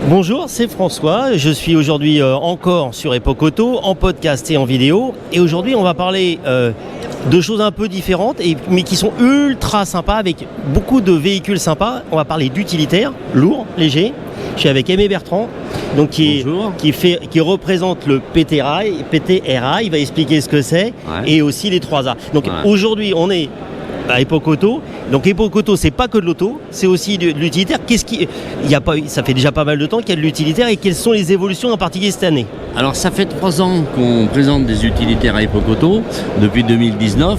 Bonjour, c'est François. Je suis aujourd'hui encore sur Epoch Auto, en podcast et en vidéo. Et aujourd'hui, on va parler de choses un peu différentes, mais qui sont ultra sympas, avec beaucoup de véhicules sympas. On va parler d'utilitaires, lourds, légers. Je suis avec Aimé Bertrand, donc qui représente le PTRA. Il va expliquer ce que c'est, et aussi les 3A. Donc aujourd'hui, on est à Epoch Auto. Donc Epoch Auto, c'est pas que de l'auto, c'est aussi de l'utilitaire. Ça fait déjà pas mal de temps qu'il y a de l'utilitaire, et quelles sont les évolutions en particulier cette année? Alors ça fait 3 ans qu'on présente des utilitaires à Epoch Auto, depuis 2019.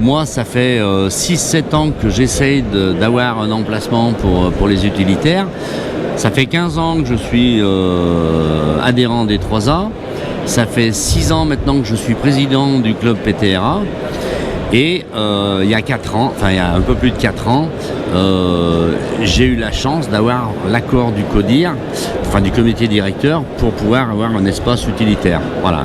Moi, ça fait 6-7 ans que j'essaye d'avoir un emplacement pour les utilitaires. Ça fait 15 ans que je suis adhérent des 3A. Ça fait 6 ans maintenant que je suis président du club PTRA. Et il y a un peu plus de 4 ans, j'ai eu la chance d'avoir l'accord du CODIR, du comité directeur, pour pouvoir avoir un espace utilitaire. Voilà.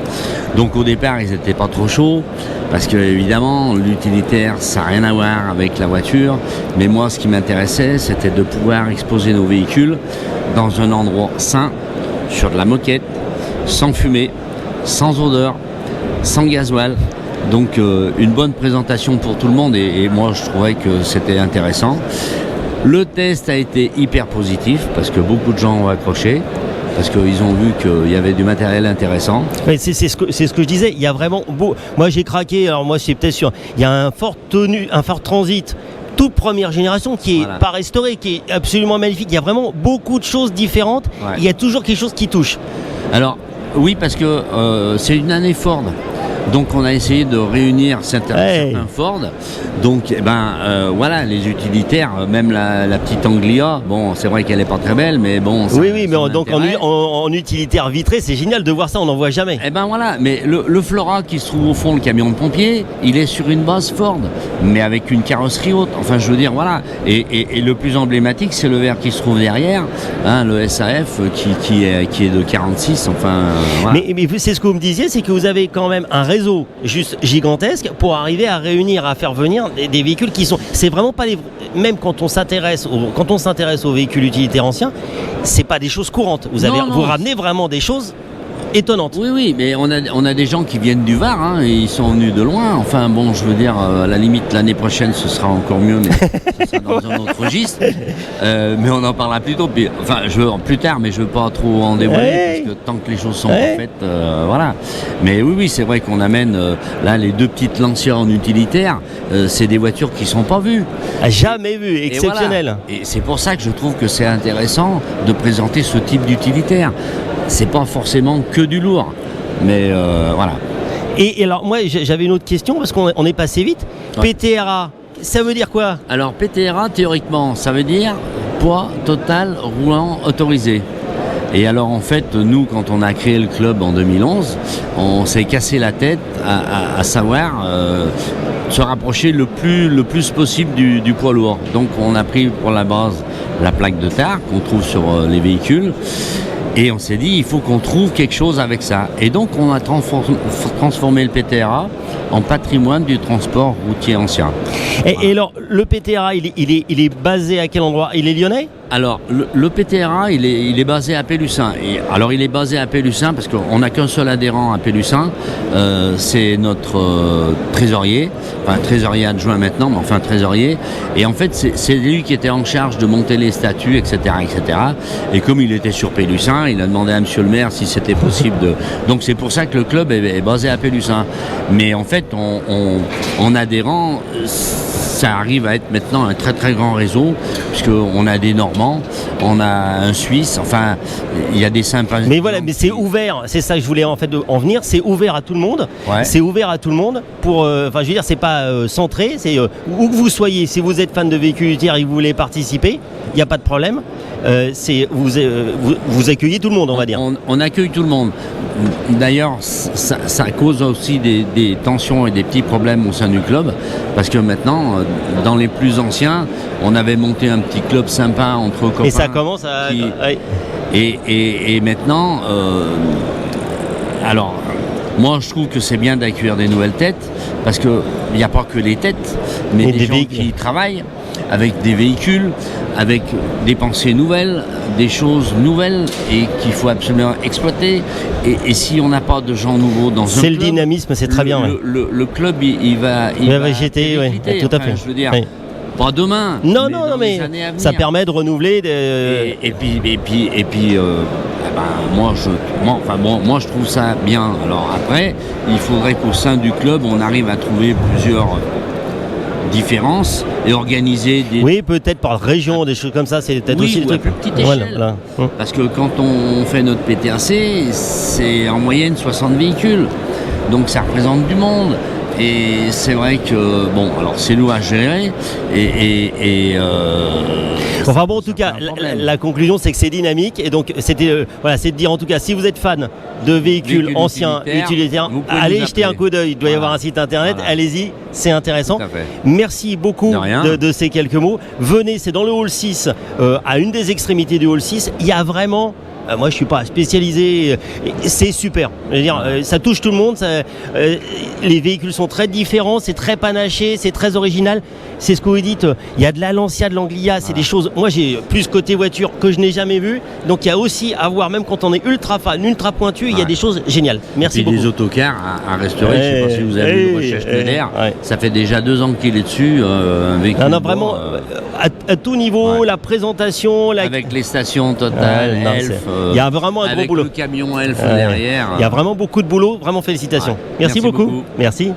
Donc au départ, ils n'étaient pas trop chauds, parce que évidemment, l'utilitaire, ça n'a rien à voir avec la voiture. Mais moi, ce qui m'intéressait, c'était de pouvoir exposer nos véhicules dans un endroit sain, sur de la moquette, sans fumée, sans odeur, sans gasoil. Donc une bonne présentation pour tout le monde, et moi je trouvais que c'était intéressant. Le test a été hyper positif, parce que beaucoup de gens ont accroché, parce qu'ils ont vu qu'il y avait du matériel intéressant. C'est ce que je disais, il y a vraiment beau. Moi j'ai craqué, alors moi c'est peut-être sûr, il y a un Ford Transit toute première génération qui est pas restauré, qui est absolument magnifique. Il y a vraiment beaucoup de choses différentes. Il y a toujours quelque chose qui touche. Alors oui, parce que c'est une année Ford. Donc on a essayé de réunir certains Ford. Donc voilà, les utilitaires, même la petite Anglia, bon, c'est vrai qu'elle n'est pas très belle, mais bon. Mais donc en utilitaire vitré, c'est génial de voir ça, on n'en voit jamais. Voilà, mais le Flora qui se trouve au fond, le camion de pompier, il est sur une base Ford, mais avec une carrosserie haute. Enfin, je veux dire, voilà. Et le plus emblématique, c'est le verre qui se trouve derrière, le SAF qui est de 46. Enfin, voilà. Mais c'est ce que vous me disiez, c'est que vous avez quand même un réseau juste gigantesque pour arriver à réunir, à faire venir des véhicules qui sont. C'est vraiment pas les. Même quand on s'intéresse aux véhicules utilitaires anciens, c'est pas des choses courantes. Vous ramenez vraiment des choses étonnante. Oui, mais on a des gens qui viennent du Var, et ils sont venus de loin. Enfin bon, je veux dire, à la limite, l'année prochaine, ce sera encore mieux, mais ce sera dans un autre registre. Mais on en parlera plus tôt. Plus tard, mais je veux pas trop en dévoiler, parce que tant que les choses sont pas faites, voilà. Mais oui, c'est vrai qu'on amène là les 2 petites Lancia en utilitaire. C'est des voitures qui sont pas vues. Jamais vues, exceptionnelles. Et c'est pour ça que je trouve que c'est intéressant de présenter ce type d'utilitaire. C'est pas forcément que du lourd, mais voilà. Et alors moi j'avais une autre question, parce qu'on est passé vite. PTRA, ça veut dire quoi? Alors PTRA, théoriquement, ça veut dire poids total roulant autorisé. Et alors en fait, nous, quand on a créé le club en 2011, on s'est cassé la tête à savoir se rapprocher le plus possible du poids lourd. Donc on a pris pour la base la plaque de tar qu'on trouve sur les véhicules. Et on s'est dit, il faut qu'on trouve quelque chose avec ça. Et donc, on a transformé le PTRA en patrimoine du transport routier ancien. Et alors, le PTRA, il est basé à quel endroit? Il est lyonnais? Alors, le PTRA, il est basé à Pélussin. Alors, il est basé à Pélussin parce qu'on n'a qu'un seul adhérent à Pélussin. C'est notre trésorier, trésorier adjoint maintenant, mais enfin trésorier. Et en fait, c'est lui qui était en charge de monter les statuts, etc., etc. Et comme il était sur Pélussin, il a demandé à monsieur le maire si c'était possible de. Donc, c'est pour ça que le club est basé à Pélussin. Mais en fait, en adhérant, ça arrive à être maintenant un très très grand réseau, puisqu'on a des Normands, on a un Suisse, enfin il y a des sympas. Mais voilà, mais c'est ouvert, c'est ça que je voulais en fait en venir, c'est ouvert à tout le monde. C'est ouvert à tout le monde pour, je veux dire, c'est pas centré, c'est où que vous soyez, si vous êtes fan de véhicules utilitaires et que vous voulez participer, il n'y a pas de problème. Vous accueillez tout le monde, on va dire. On accueille tout le monde. D'ailleurs, ça cause aussi des tensions et des petits problèmes au sein du club, parce que maintenant, dans les plus anciens, on avait monté un petit club sympa entre copains. Et ça commence à. Et maintenant, alors, moi je trouve que c'est bien d'accueillir des nouvelles têtes, parce qu'il n'y a pas que les têtes, mais des gens qui travaillent. avec des véhicules, avec des pensées nouvelles, des choses nouvelles et qu'il faut absolument exploiter. Et si on n'a pas de gens nouveaux dans un club... C'est le dynamisme, c'est très bien. Le club, il va végéter, oui, tout à fait. Je veux dire, oui. pas demain. Non, mais ça permet de renouveler. Et puis moi je trouve ça bien. Alors après, il faudrait qu'au sein du club, on arrive à trouver plusieurs différences et organiser des... Oui, peut-être par région, des choses comme ça, c'est peut-être aussi des trucs. Plus petite échelle. Parce que quand on fait notre PTRC, c'est en moyenne 60 véhicules. Donc ça représente du monde. Et c'est vrai que, bon, alors c'est lourd à gérer enfin bon, en tout cas, la conclusion, c'est que c'est dynamique. Et donc, c'était, c'est de dire, en tout cas, si vous êtes fan de véhicules anciens, utilitaires, allez jeter un coup d'œil. Il doit y avoir un site internet. Allez-y, c'est intéressant. Merci beaucoup de ces quelques mots. Venez, c'est dans le hall 6, à une des extrémités du hall 6. Il y a vraiment... moi, je suis pas spécialisé. C'est super. Je veux dire, ça touche tout le monde. Les véhicules sont très différents. C'est très panaché. C'est très original. C'est ce que vous dites. Il y a de la Lancia, de l'Anglia. C'est des choses. Moi, j'ai plus côté voiture que je n'ai jamais vu. Donc, il y a aussi à voir, même quand on est ultra fan, ultra pointu, il y a des choses géniales. Merci beaucoup. Des autocars à restaurer. Je ne sais pas si vous avez vu le recherche Schneider. Ça fait déjà 2 ans qu'il est dessus. Un véhicule. Non, vraiment, à tout niveau, la présentation, avec les stations Total, Elf. Il y a vraiment un gros boulot. Avec le camion Elf derrière. Il y a vraiment beaucoup de boulot. Vraiment félicitations. Merci beaucoup. Merci.